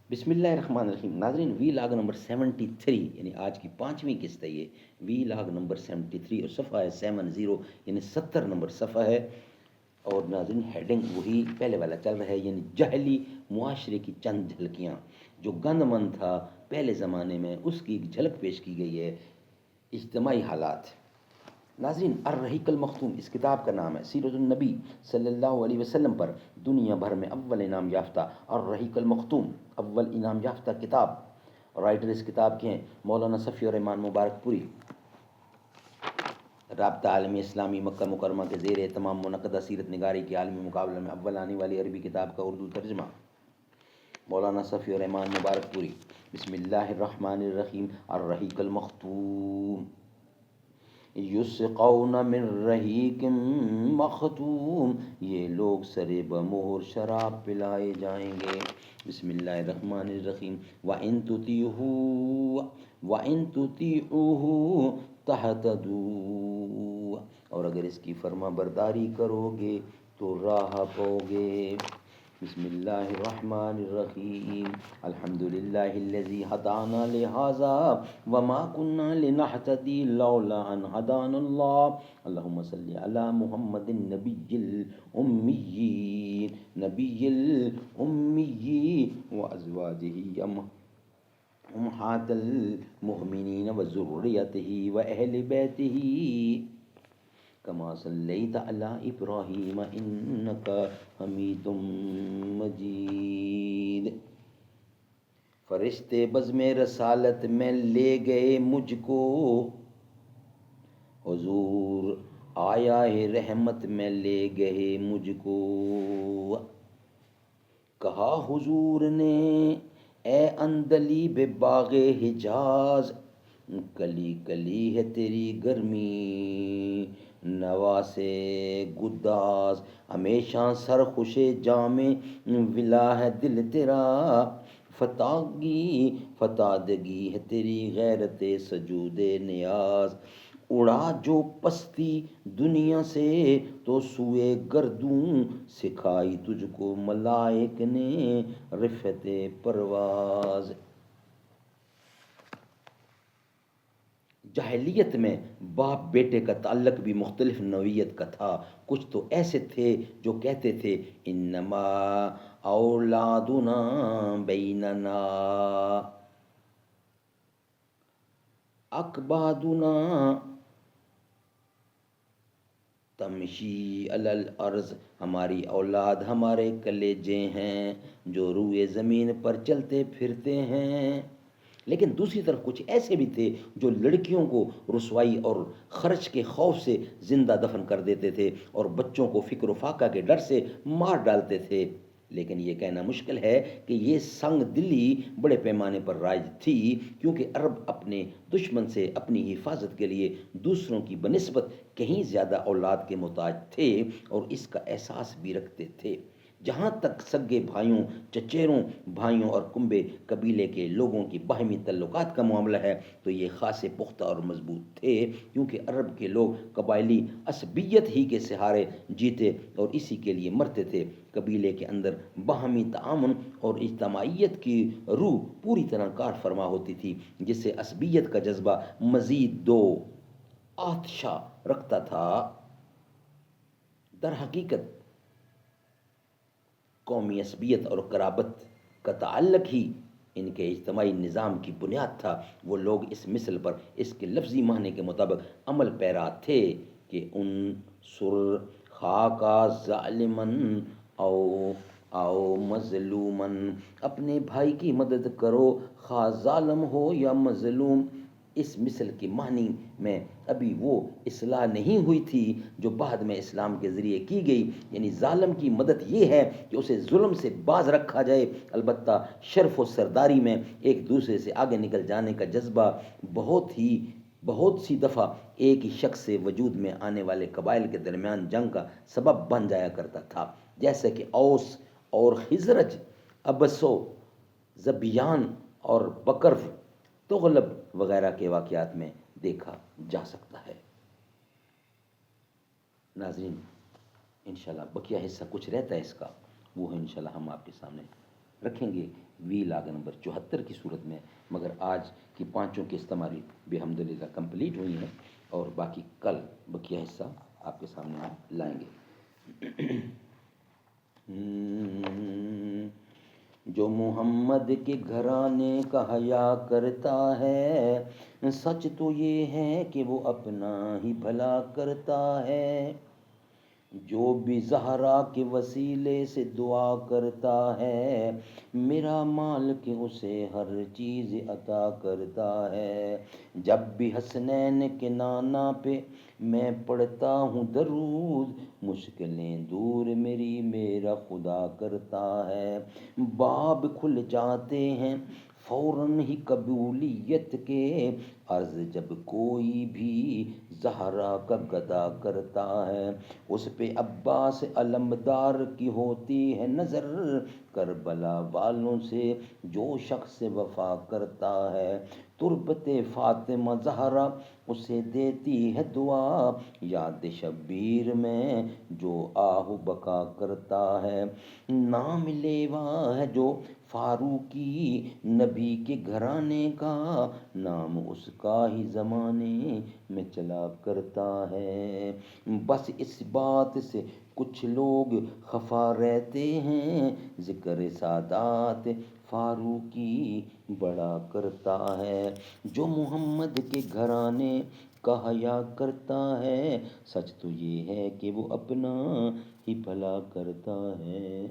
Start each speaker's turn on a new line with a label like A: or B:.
A: بسم اللہ الرحمن الرحیم ناظرین، وی لاگ نمبر 73 یعنی آج کی پانچویں قسط ہے یہ. وی لاگ نمبر 73 اور صفحہ ہے 70 یعنی 70 نمبر صفحہ ہے. اور ناظرین ہیڈنگ وہی پہلے والا چل رہا ہے، یعنی جہلی معاشرے کی چند جھلکیاں. جو گند من تھا پہلے زمانے میں اس کی ایک جھلک پیش کی گئی ہے. اجتماعی حالات. ناظرین، الرحیق المختوم اس کتاب کا نام ہے. سیرت النبی صلی اللہ علیہ وسلم پر دنیا بھر میں اول انعام یافتہ الرحیق المختوم، اول انعام یافتہ کتاب. رائٹر اس کتاب کے ہیں مولانا صفی الرحمان مبارک پوری. رابطہ عالمی اسلامی مکہ مکرمہ کے زیر اہتمام منعقدہ سیرت نگاری کے عالمی مقابلے میں اول آنے والی عربی کتاب کا اردو ترجمہ مولانا صفی الرحمان مبارک پوری. بسم اللہ الرحمن الرحیم. الرحیق المختوم. یسقون من رحیق مختوم، یہ لوگ سرے بمہر شراب پلائے جائیں گے. بسم اللہ الرحمن الرحیم. وَإِن تُطِيعُوهُ تَهْتَدُوا، اور اگر اس کی فرما برداری کرو گے تو راہ پاؤ گے. بسم اللہ الرحمن الرحیم. الحمد للہ الذی ہدانا لہذا وما كنا لنهتدی لولا ان ہدانا اللہ. اللہم صلی علی محمد نبی الامی وازواجہ امہات المؤمنین وذریتہ واہل بیتہ کما صلیت علی ابراہیم انک حمید مجید. فرشتے بزم رسالت میں لے گئے مجھ کو، حضور آیا ہے رحمت میں لے گئے مجھ کو. کہا حضور نے اے اندلیب باغ حجاز، کلی کلی ہے تیری گرمی نواسے گداز. ہمیشہ سرخوش جام ولا ہے دل تیرا، فتادگی ہے تیری غیرت سجود نیاز. اڑا جو پستی دنیا سے تو سوئے گردوں، سکھائی تجھ کو ملائک نے رفعت پرواز. جاہلیت میں باپ بیٹے کا تعلق بھی مختلف نوعیت کا تھا. کچھ تو ایسے تھے جو کہتے تھے انما اولادنا بیننا اکبادنا تمشی علی الارض، ہماری اولاد ہمارے کلیجے ہیں جو روئے زمین پر چلتے پھرتے ہیں. لیکن دوسری طرف کچھ ایسے بھی تھے جو لڑکیوں کو رسوائی اور خرچ کے خوف سے زندہ دفن کر دیتے تھے اور بچوں کو فکر و فاقہ کے ڈر سے مار ڈالتے تھے. لیکن یہ کہنا مشکل ہے کہ یہ سنگ دلی بڑے پیمانے پر رائج تھی، کیونکہ عرب اپنے دشمن سے اپنی حفاظت کے لیے دوسروں کی بنسبت کہیں زیادہ اولاد کے محتاج تھے اور اس کا احساس بھی رکھتے تھے. جہاں تک سگے بھائیوں، چچیروں بھائیوں اور کنبے قبیلے کے لوگوں کی باہمی تعلقات کا معاملہ ہے تو یہ خاصے پختہ اور مضبوط تھے، کیونکہ عرب کے لوگ قبائلی عصبیت ہی کے سہارے جیتے اور اسی کے لیے مرتے تھے. قبیلے کے اندر باہمی تعاون اور اجتماعیت کی روح پوری طرح کار فرما ہوتی تھی، جس سے عصبیت کا جذبہ مزید دو آتشہ رکھتا تھا. در حقیقت قومی عصبیت اور قرابت کا تعلق ہی ان کے اجتماعی نظام کی بنیاد تھا. وہ لوگ اس مثل پر اس کے لفظی معنی کے مطابق عمل پیرا تھے کہ انصر خاکا ظالمن او مظلومن، اپنے بھائی کی مدد کرو خواہ ظالم ہو یا مظلوم. اس مثل کے معنی میں ابھی وہ اصلاح نہیں ہوئی تھی جو بعد میں اسلام کے ذریعے کی گئی، یعنی ظالم کی مدد یہ ہے کہ اسے ظلم سے باز رکھا جائے. البتہ شرف و سرداری میں ایک دوسرے سے آگے نکل جانے کا جذبہ بہت سی دفعہ ایک ہی شخص سے وجود میں آنے والے قبائل کے درمیان جنگ کا سبب بن جایا کرتا تھا، جیسے کہ اوس اور خزرج، ابس و ذبیان اور بکرو تغلب وغیرہ کے واقعات میں دیکھا جا سکتا ہے. ناظرین، انشاءاللہ بقیہ حصہ کچھ رہتا ہے اس کا، وہ انشاءاللہ ہم آپ کے سامنے رکھیں گے وی لاگ نمبر 74 کی صورت میں، مگر آج کی پانچوں قسط ہماری بحمدللہ کمپلیٹ ہوئی ہیں، اور باقی کل بقیہ حصہ آپ کے سامنے ہم لائیں گے۔ جو محمد کے گھرانے کا حیا کرتا ہے، سچ تو یہ ہے کہ وہ اپنا ہی بھلا کرتا ہے۔ جو بھی زہرا کے وسیلے سے دعا کرتا ہے، میرا مالک اسے ہر چیز عطا کرتا ہے۔ جب بھی حسنین کے نانا پہ میں پڑھتا ہوں درود، مشکلیں دور میری میرا خدا کرتا ہے۔ باب کھل جاتے ہیں فوراً ہی قبولیت کے، عرض جب کوئی بھی زہرا کا گدا کرتا ہے۔ اس پہ عباس علمدار کی ہوتی ہے نظر، کربلا والوں سے جو شخص وفا کرتا ہے۔ تربت فاطمہ زہرا اسے دیتی ہے دعا، یاد شبیر میں جو آہ بکا کرتا ہے۔ نام لیوا ہے جو فاروقی نبی کے گھرانے کا، نام اس کا ہی زمانے میں چلا کرتا ہے۔ بس اس بات سے کچھ لوگ خفا رہتے ہیں، ذکر سادات فاروقی بڑا کرتا ہے۔ جو محمد کے گھرانے کا حیا کرتا ہے، سچ تو یہ ہے کہ وہ اپنا ہی بھلا کرتا ہے۔